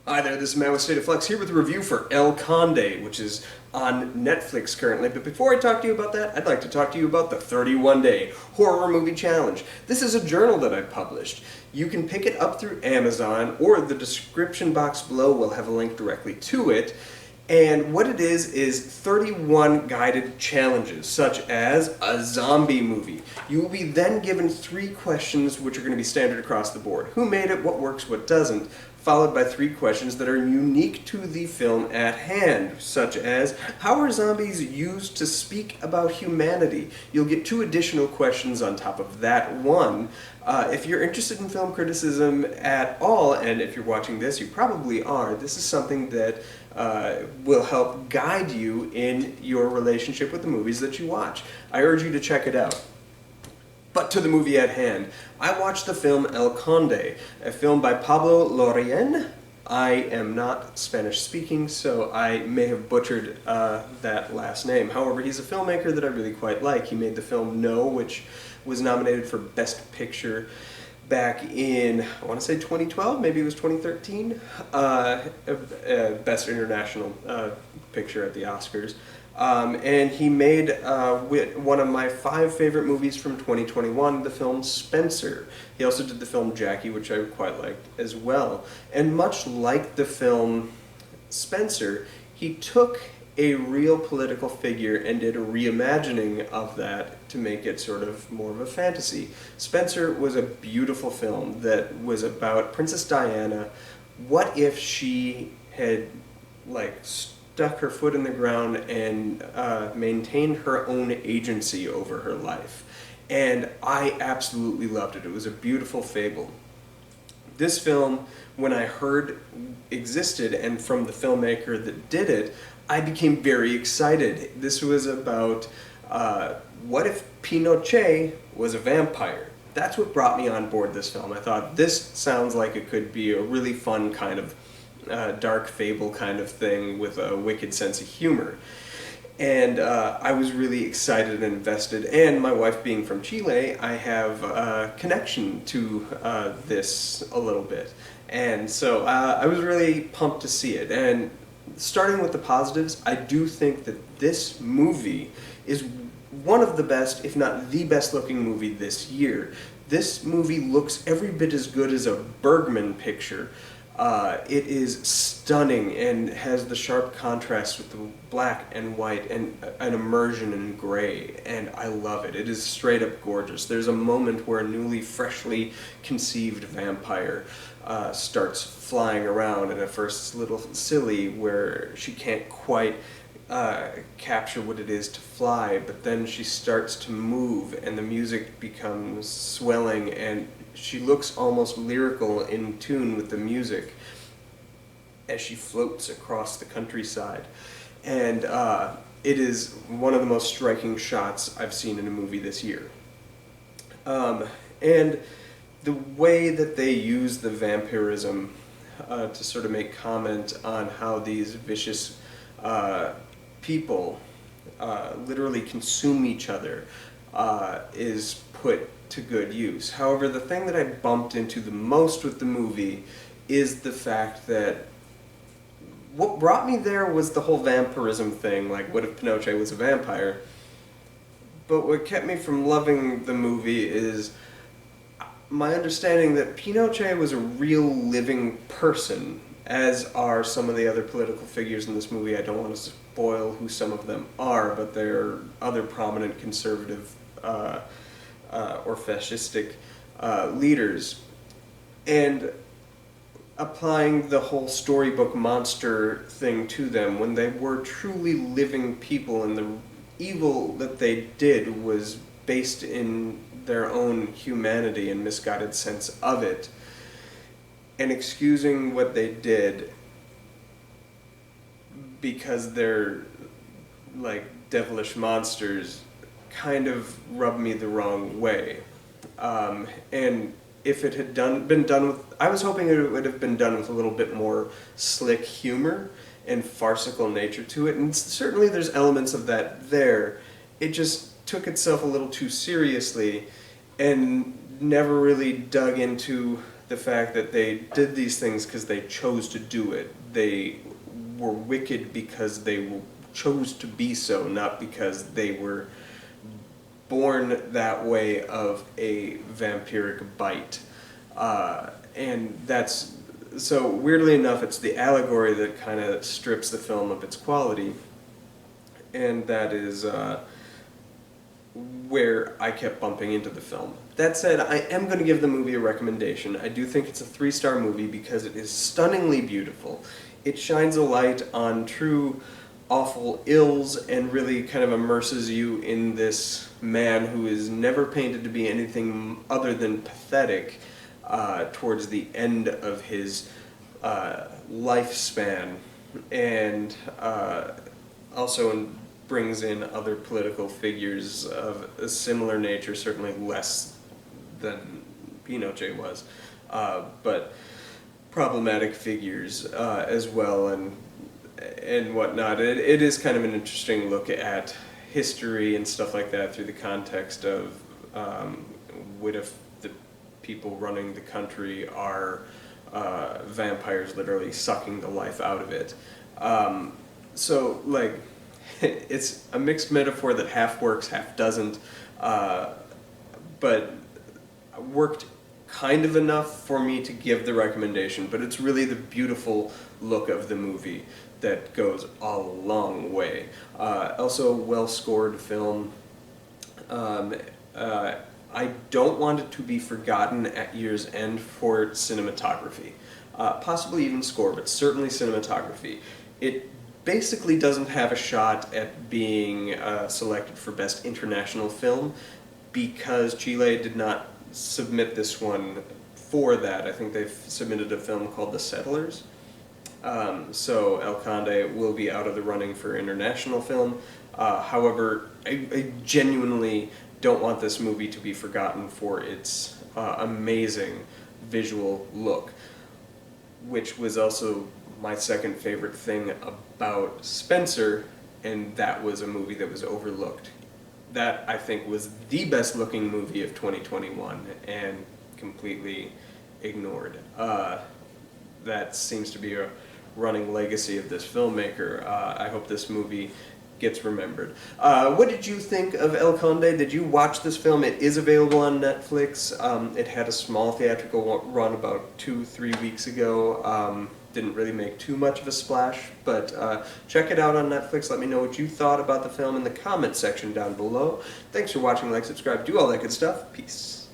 Hi there, this is Matt with State of Flux here with a review for El Conde, which is on Netflix currently. But before I talk to you about that, I'd like to talk to you about the 31-Day Horror Movie Challenge. This is a journal that I published. You can pick it up through Amazon, or the description box below will have a link directly to it. And what it is 31 guided challenges, such as a zombie movie. You will be then given 3 questions which are going to be standard across the board. Who made it, what works, what doesn't, followed by 3 questions that are unique to the film at hand, such as, how are zombies used to speak about humanity? You'll get 2 additional questions on top of that one. If you're interested in film criticism at all, and if you're watching this, you probably are, this is something that will help guide you in your relationship with the movies that you watch. I urge you to check it out. But to the movie at hand, I watched the film El Conde, a film by Pablo Larrain. I am not Spanish speaking, so I may have butchered that last name. However, he's a filmmaker that I really quite like. He made the film No, which was nominated for Best Picture back in, I want to say 2012, maybe it was 2013, Best International Picture at the Oscars. And he made one of my 5 favorite movies from 2021, the film Spencer. He also did the film Jackie, which I quite liked as well. And much like the film Spencer, he took a real political figure and did a reimagining of that to make it sort of more of a fantasy. Spencer was a beautiful film that was about Princess Diana. What if she had, stuck her foot in the ground and maintained her own agency over her life? And I absolutely loved it. It was a beautiful fable. This film, when I heard existed and from the filmmaker that did it, I became very excited. This was about what if Pinochet was a vampire? That's what brought me on board this film. I thought this sounds like it could be a really fun kind of dark fable kind of thing with a wicked sense of humor. And I was really excited and invested, and my wife being from Chile, I have a connection to this a little bit. And so I was really pumped to see it. And starting with the positives, I do think that this movie is one of the best, if not the best looking movie this year. This movie looks every bit as good as a Bergman picture. It is stunning and has the sharp contrast with the black and white and an immersion in gray, and I love it. It is straight up gorgeous. There's a moment where a newly, freshly conceived vampire starts flying around, and at first it's a little silly where she can't quite capture what it is to fly, but then she starts to move and the music becomes swelling and she looks almost lyrical in tune with the music as she floats across the countryside. And it is one of the most striking shots I've seen in a movie this year. And the way that they use the vampirism to sort of make comment on how these vicious people literally consume each other is put to good use. However, the thing that I bumped into the most with the movie is the fact that what brought me there was the whole vampirism thing, like what if Pinochet was a vampire? But what kept me from loving the movie is my understanding that Pinochet was a real living person, as are some of the other political figures in this movie. I don't want to spoil who some of them are, but they're other prominent conservative or fascistic leaders. And applying the whole storybook monster thing to them when they were truly living people, and the evil that they did was based in their own humanity and misguided sense of it, and excusing what they did because they're like devilish monsters kind of rubbed me the wrong way. And if it had been done with, I was hoping it would have been done with a little bit more slick humor and farcical nature to it, and certainly there's elements of that there. It just took itself a little too seriously and never really dug into the fact that they did these things because they chose to do it. They were wicked because they chose to be so, not because they were born that way of a vampiric bite. And that's, so weirdly enough, it's the allegory that kind of strips the film of its quality. And that is where I kept bumping into the film. That said, I am going to give the movie a recommendation. I do think it's a 3-star movie because it is stunningly beautiful. It shines a light on true awful ills and really kind of immerses you in this man who is never painted to be anything other than pathetic towards the end of his lifespan, and also brings in other political figures of a similar nature, certainly less than Pinochet was, but problematic figures as well, and whatnot. It is kind of an interesting look at history and stuff like that through the context of what if the people running the country are vampires literally sucking the life out of it. So, like, it's a mixed metaphor that half works, half doesn't, but worked kind of enough for me to give the recommendation, but it's really the beautiful look of the movie that goes a long way. Also, well-scored film. I don't want it to be forgotten at year's end for its cinematography. Possibly even score, but certainly cinematography. It basically doesn't have a shot at being selected for Best International Film because Chile did not submit this one for that. I think they've submitted a film called The Settlers. So El Conde will be out of the running for international film. However, I genuinely don't want this movie to be forgotten for its amazing visual look, which was also my second favorite thing about Spencer, and that was a movie that was overlooked. That, I think, was the best looking movie of 2021 and completely ignored. That seems to be a running legacy of this filmmaker. I hope this movie gets remembered. What did you think of El Conde? Did you watch this film? It is available on Netflix. It had a small theatrical run about 2-3 weeks ago. Didn't really make too much of a splash, but check it out on Netflix. Let me know what you thought about the film in the comment section down below. Thanks for watching, like, subscribe, do all that good stuff. Peace.